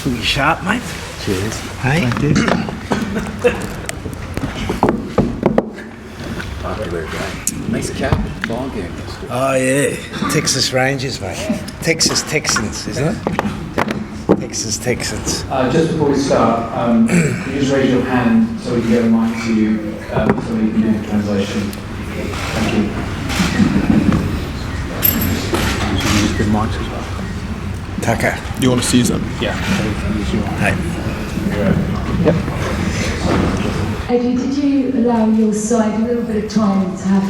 Pretty sharp, mate. Cheers. Hey? Thank you. Popular game. Nice cap. Ball game. Oh, yeah. Texas Rangers, mate. Texas Texans, isn't it? Texas Texans. Just before we start, can you just raise your hand so we can get a mic to you so we can do the translation? Thank you. Use good mics as well. Tucker. You want us to use them? Yeah. Hey. Yep. Eddie, did you allow your side a little bit of time to have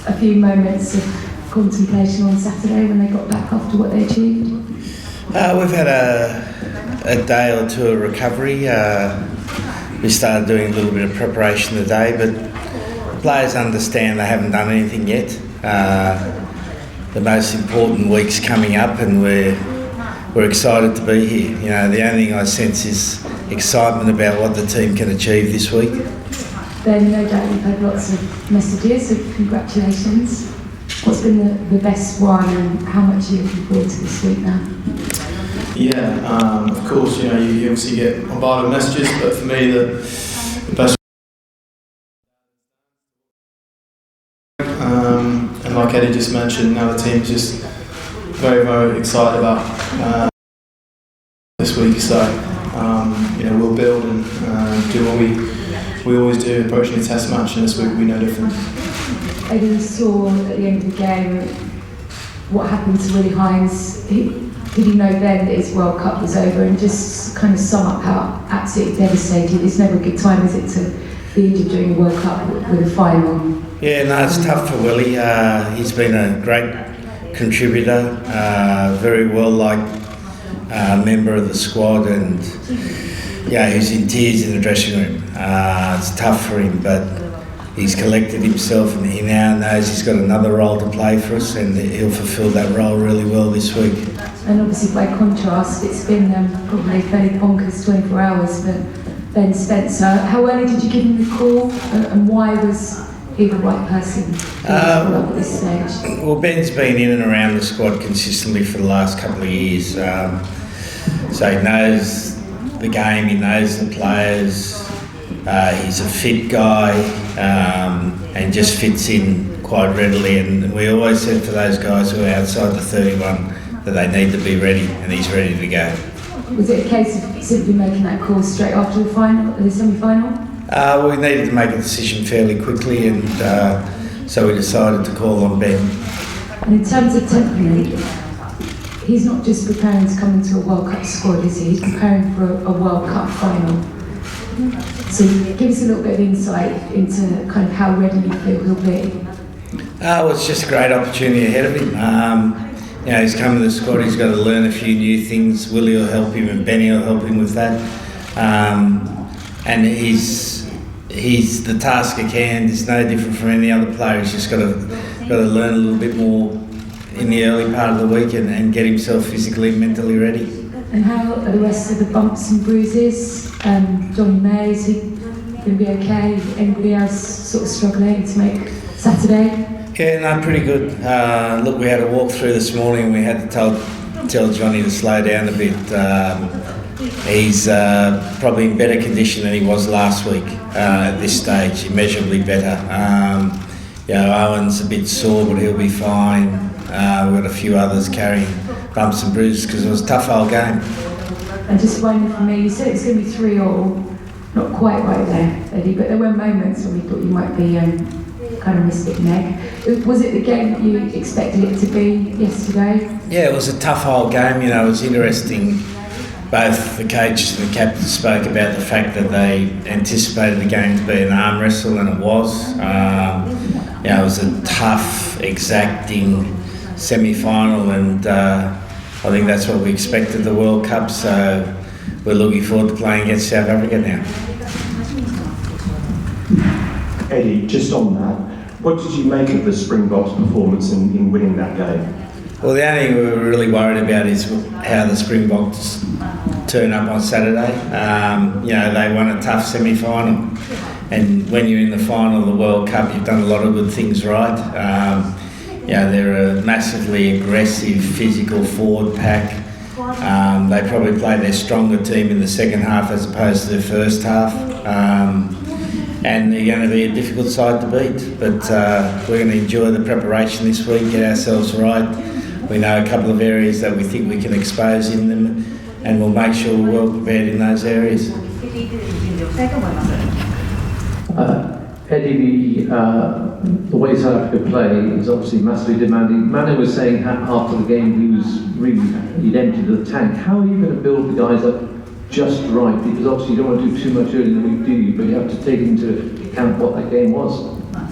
a few moments of contemplation on Saturday when they got back after what they achieved? We've had a day or two of recovery. We started doing a little bit of preparation today, but players understand they haven't done anything yet. The most important week's coming up, and we're excited to be here. You know, the only thing I sense is excitement about what the team can achieve this week. Then no doubt you've had lots of messages of congratulations. What's been the best one, and how much are you looking forward to this week now? Yeah, of course, you know, you obviously get bombarded with messages, but for me, the best. And like Eddie just mentioned, now the team's just very, very excited about this week. So, you know, we'll build and do what we always do, approaching a test match, and this week will be no different. Eddie saw at the end of the game what happened to Willi Heinz. Did he know then that his World Cup was over, and just kind of sum up how absolutely devastating? It's never a good time, is it, to be injured during a World Cup with a final? Yeah, no, it's tough for Willi. He's been a great contributor, very well-liked member of the squad, and yeah, he's in tears in the dressing room. It's tough for him, but he's collected himself, and he now knows he's got another role to play for us, and he'll fulfil that role really well this week. And obviously, by contrast, it's been probably a fairly bonkers 24 hours for Ben Spencer. How early did you give him the call, and why was he the right person at this stage? Well, Ben's been in and around the squad consistently for the last couple of years, so he knows the game, he knows the players. He's a fit guy, and just fits in quite readily. And we always said for those guys who are outside the 31 that they need to be ready, and he's ready to go. Was it a case of simply making that call straight after the semi-final? We needed to make a decision fairly quickly, and so we decided to call on Ben. And in terms of temperament, he's not just preparing to come into a World Cup squad, is he? He's preparing for a World Cup final. So give us a little bit of insight into kind of how ready you feel he'll be. Well, it's just a great opportunity ahead of him. You know, he's come to the squad, he's got to learn a few new things. Willi will help him, and Benny will help him with that. And he's the task at hand. It's no different from any other player. He's just got to learn a little bit more in the early part of the week and get himself physically and mentally ready. And how are the rest of the bumps and bruises? Johnny May, is he going to be okay? Anybody else sort of struggling to make Saturday? Yeah, no, pretty good. Look, we had a walk through this morning, and we had to tell Johnny to slow down a bit. He's probably in better condition than he was last week at this stage, immeasurably better. You know, Owen's a bit sore, but he'll be fine. We've got a few others carrying bumps and bruises because it was a tough old game. And just one for me, you said it's going to be 3-3, not quite right there, Eddie, but there were moments when we thought you might be kind of missed it, Meg. Was it the game that you expected it to be yesterday? Yeah, it was a tough old game. You know, it was interesting. Both the coaches and the captain spoke about the fact that they anticipated the game to be an arm wrestle, and it was. You know, it was a tough, exacting semi-final, and I think that's what we expected the World Cup, so we're looking forward to playing against South Africa now. Eddie, just on that, what did you make of the Springboks' performance in winning that game? Well, the only thing we were really worried about is how the Springboks turn up on Saturday. You know, they won a tough semi-final, And when you're in the final of the World Cup, you've done a lot of good things right. They're a massively aggressive, physical forward pack. They probably play their stronger team in the second half as opposed to the first half. And they're going to be a difficult side to beat. But we're going to enjoy the preparation this week, get ourselves right. We know a couple of areas that we think we can expose in them, and we'll make sure we're well prepared in those areas. Eddie, the way South Africa play is obviously massively demanding. Manu was saying after the game he'd emptied the tank. How are you going to build the guys up just right? Because obviously you don't want to do too much early in the week, do you? But you have to take into account what that game was.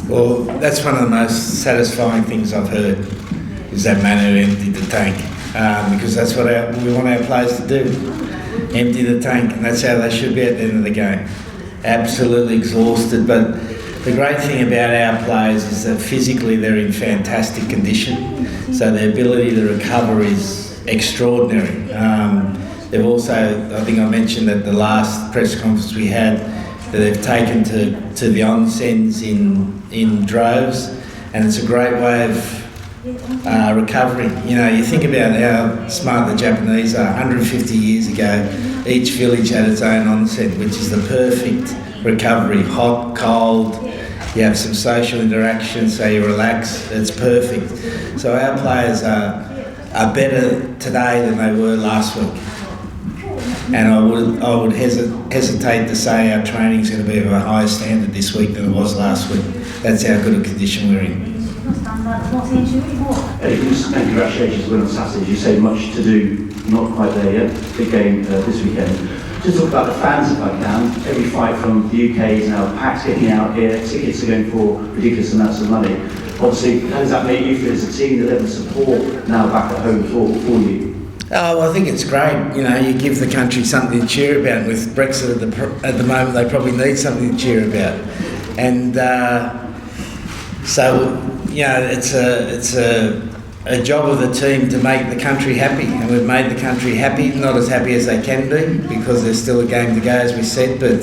Well, that's one of the most satisfying things I've heard, is that Manu emptied the tank. Because that's what we want our players to do, empty the tank, and that's how they should be at the end of the game. Absolutely exhausted, but the great thing about our players is that physically they're in fantastic condition, so their ability to recover is extraordinary. They've also, I think I mentioned at the last press conference we had, that they've taken to the onsens in droves, and it's a great way of recovering. You know, you think about how smart the Japanese are. 150 years ago, each village had its own onsen, which is the perfect recovery. Hot, cold, you have some social interaction, so you relax. It's perfect. So our players are better today than they were last week. And I would hesitate to say our training's going to be of a higher standard this week than it was last week. That's how good a condition we're in. Congratulations on Saturday. You say much to do, not quite there yet. Big game this weekend. Just talk about the fans if I can. Every fight from the UK is now packed, getting out here. Tickets are going for ridiculous amounts of money. Obviously, how does that make you feel as a team, the level of support now back at home for you? Oh, well, I think it's great. You know, you give the country something to cheer about. With Brexit at the moment, they probably need something to cheer about. And so, you know, it's a job of the team to make the country happy, and we've made the country happy, not as happy as they can be because there's still a game to go, as we said, but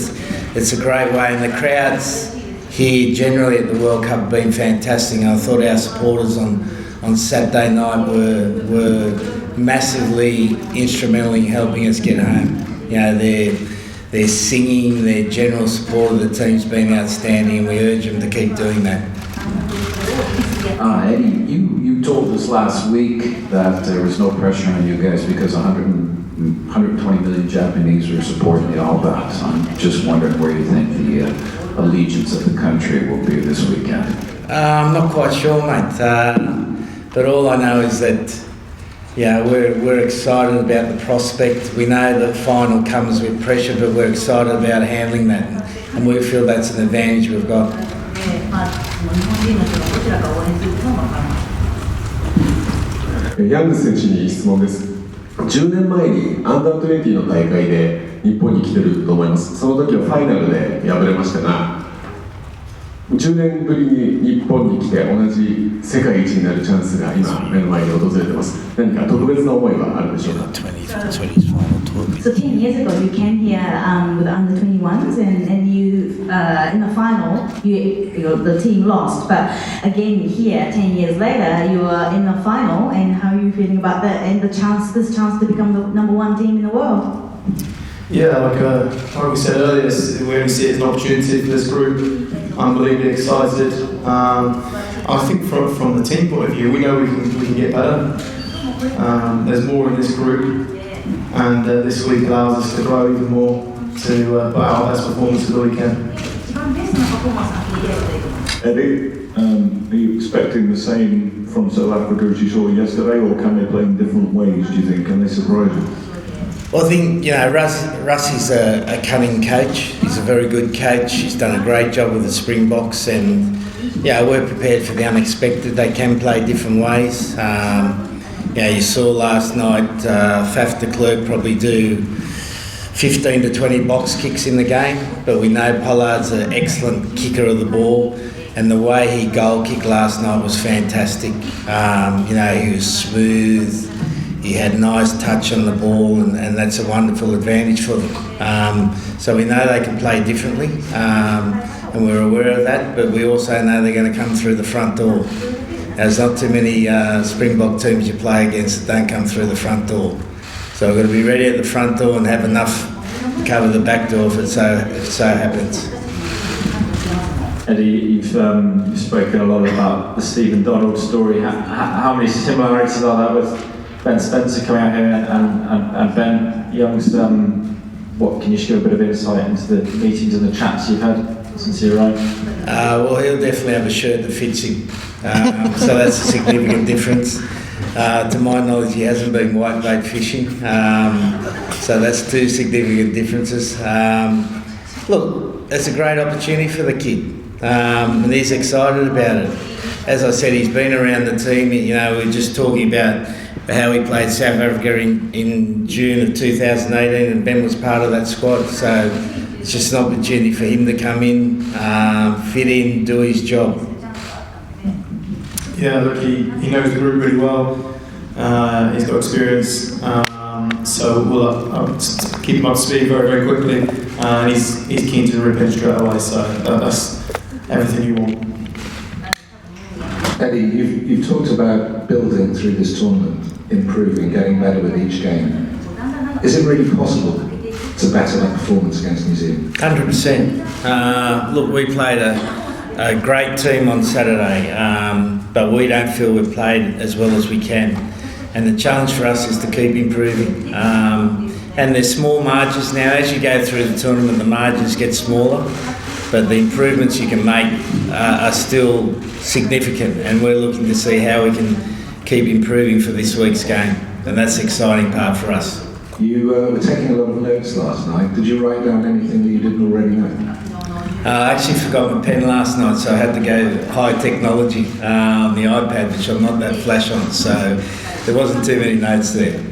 it's a great way. And the crowds here generally at the World Cup have been fantastic. I thought our supporters on Saturday night were massively instrumental in helping us get home. You know, their singing, their general support of the team's been outstanding, and we urge them to keep doing that. Eddie, you told us last week that there was no pressure on you guys because 120 million Japanese are supporting the All Blacks. I'm just wondering where you think the allegiance of the country will be this weekend. I'm not quite sure, mate. But all I know is that, yeah, we're excited about the prospect. We know that final comes with pressure, but we're excited about handling that, and we feel that's an advantage we've got. ヤングス選手に質問です。10年前にアンダー20の大会で日本に来てると思います。その時はファイナルで敗れましたが、10年ぶりに日本に来て同じ世界一になるチャンスが今目の前に訪れています。何か特別な思いはあるでしょうか。So 10 years ago you came here with the under 21s and you in the final the team lost, but again here 10 years later you are in the final, and how are you feeling about that and this chance to become the number one team in the world? Yeah, like we said earlier, we only see it as an opportunity for this group. Unbelievably excited. I think from the team point of view, we know we can get better. There's more in this group, and this week allows us to grow even more to put our best performance for the weekend. Eddie, are you expecting the same from South Africa as you saw yesterday, or can they play in different ways, do you think? Can they surprise you? Well, I think, you know, Russie's a cunning coach. He's a very good coach. He's done a great job with the Springboks, and yeah, we're prepared for the unexpected. They can play different ways. You know, you saw last night Faf de Klerk probably do 15 to 20 box kicks in the game, but we know Pollard's an excellent kicker of the ball, and the way he goal kicked last night was fantastic. You know, he was smooth. He had nice touch on the ball, and that's a wonderful advantage for them. So we know they can play differently, and we're aware of that, but we also know they're going to come through the front door. There's not too many Springbok teams you play against that don't come through the front door. So we've got to be ready at the front door and have enough to cover the back door if it so happens. Eddie, you've spoken a lot about the Stephen Donald story. How many similarities are there with Ben Spencer coming out here and Ben Young's? What can you just give a bit of insight into the meetings and the chats you've had since he arrived? Well, he'll definitely have a shirt that fits him, so that's a significant difference. To my knowledge, he hasn't been whitebait fishing, so that's two significant differences. Look, it's a great opportunity for the kid. And he's excited about it. As I said, he's been around the team. You know, we're just talking about how he played South Africa in June of 2018, and Ben was part of that squad. So it's just an opportunity for him to come in, fit in, do his job. Yeah, look, he knows the group really well. He's got experience, so we'll keep him up to speed very, very quickly. He's keen to rip in straight away, so that's everything you want. Eddie, you've talked about building through this tournament, improving, getting better with each game. Is it really possible to better that performance against New Zealand? 100%. Look, we played a great team on Saturday, but we don't feel we've played as well as we can. And the challenge for us is to keep improving. And there's small margins now. As you go through the tournament, the margins get smaller, but the improvements you can make are still significant, and we're looking to see how we can keep improving for this week's game, and that's the exciting part for us. You were taking a lot of notes last night. Did you write down anything that you didn't already know? I actually forgot my pen last night, so I had to go high technology on the iPad, which I'm not that flash on, so there wasn't too many notes there.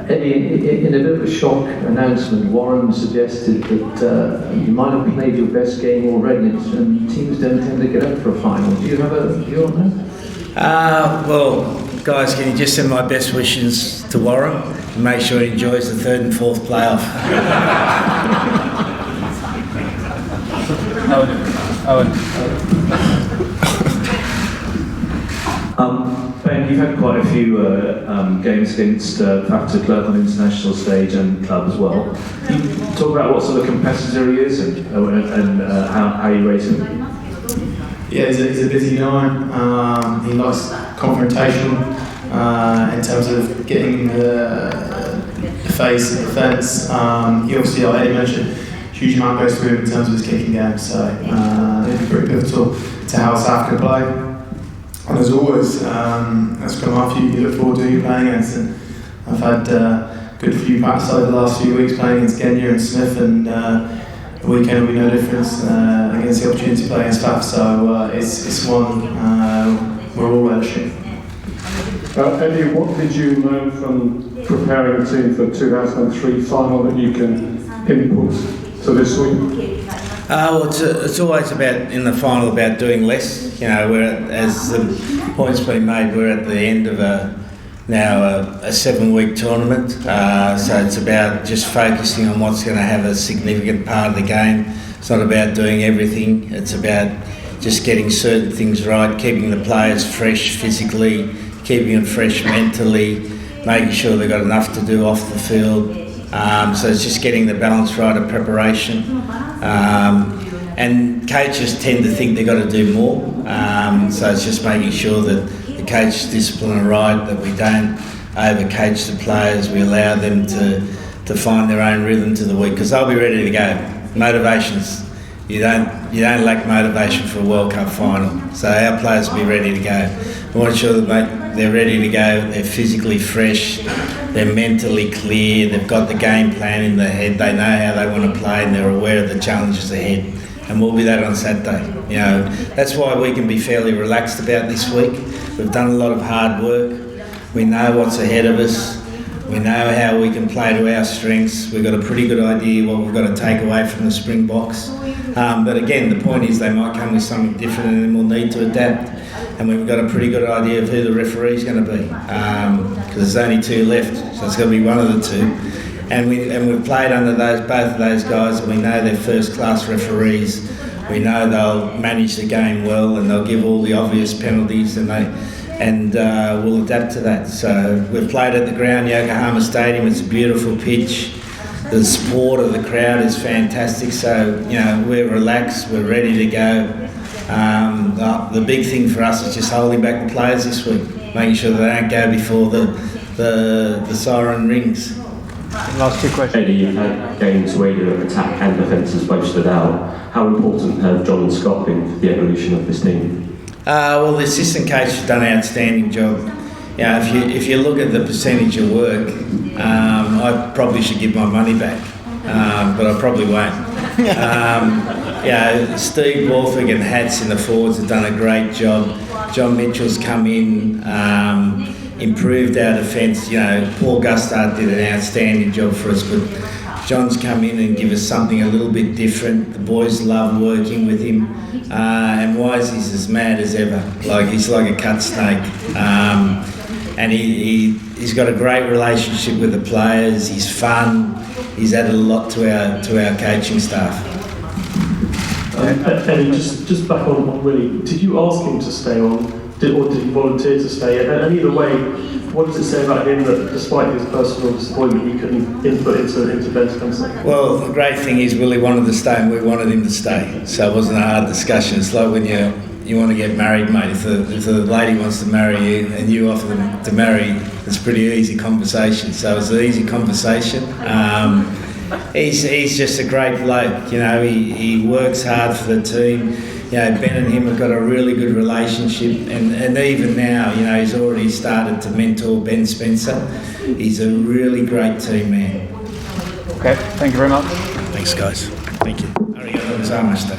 Eddie, in a bit of a shock announcement, Warren suggested that you might have played your best game already, and teams don't tend to get up for a final. Do you have a view on that? Well, guys, can you just send my best wishes to Warren and make sure he enjoys the third and fourth playoff? Ben, you've had quite a few games against Faf de Klerk on the international stage and club as well. Can you talk about what sort of competitor he is and how you rate him? Yeah, he's a busy guy. He likes confrontation in terms of getting the face of the fence. He obviously, like Eddie mentioned, huge amount goes through him in terms of his kicking game, so it'll be pretty pivotal to how South Africa play. And as always, that's kind of after you look forward to who you're playing against. And I've had a good few practice over the last few weeks playing against Kenya and Smith, and the weekend will be no difference against the opportunity to play against Faf. So it's one we're all relishing. Eddie, what did you learn from preparing the team for the 2003 final that you can input to this week? Well, it's always about, in the final, about doing less. You know, as the point's been made, we're at the end of now a 7-week tournament. So it's about just focusing on what's going to have a significant part of the game. It's not about doing everything. It's about just getting certain things right, keeping the players fresh physically, keeping them fresh mentally, making sure they've got enough to do off the field. So it's just getting the balance right of preparation. And coaches tend to think they've got to do more. So it's just making sure that the coach discipline are right, that we don't over-coach the players, we allow them to find their own rhythm to the week, because they'll be ready to go. Motivations, you don't lack motivation for a World Cup final. So our players will be ready to go. We want to ensure that they're ready to go, they're physically fresh, they're mentally clear, they've got the game plan in their head, they know how they want to play, and they're aware of the challenges ahead. And we'll be that on Saturday. You know, that's why we can be fairly relaxed about this week. We've done a lot of hard work. We know what's ahead of us. We know how we can play to our strengths. We've got a pretty good idea what we've got to take away from the Springboks. But again, the point is they might come with something different, and then we'll need to adapt. And we've got a pretty good idea of who the referee's going to be, because there's only 2 left, so it's going to be one of the 2. and we've played under both of those guys, and we know they're first-class referees. We know they'll manage the game well, and they'll give all the obvious penalties, and we'll adapt to that. So we've played at the ground, Yokohama Stadium. It's a beautiful pitch. The support of the crowd is fantastic. So we're relaxed. We're ready to go. The big thing for us is just holding back the players this week, making sure they don't go before the siren rings. Last two questions. Eddie, you've had games where your attack and defence has both stood out. How important have John and Scott been for the evolution of this team? Well, the assistant coach has done an outstanding job. If you look at the percentage of work, I probably should give my money back, but I probably won't. Steve Borthwick and Hats in the forwards have done a great job. John Mitchell's come in, improved our defence. Paul Gustard did an outstanding job for us, but John's come in and give us something a little bit different. The boys love working with him, and Wisey's as mad as ever. He's like a cut snake, and he's got a great relationship with the players. He's fun. He's added a lot to our coaching staff. Eddie, just back on Willi, did you ask him to stay on, or did he volunteer to stay? And either way, what does it say about him that despite his personal disappointment, you couldn't input into Ben's concept? Well, the great thing is Willi wanted to stay and we wanted him to stay, so it wasn't a hard discussion. It's like when you want to get married, mate. If the lady wants to marry you and you offer them to marry, it's a pretty easy conversation. So it was an easy conversation. He's just a great bloke. He works hard for the team. Ben and him have got a really good relationship, and even now, he's already started to mentor Ben Spencer. He's a really great team man. Okay, thank you very much. Thanks, guys. Thank you. Arigato gozaimasu.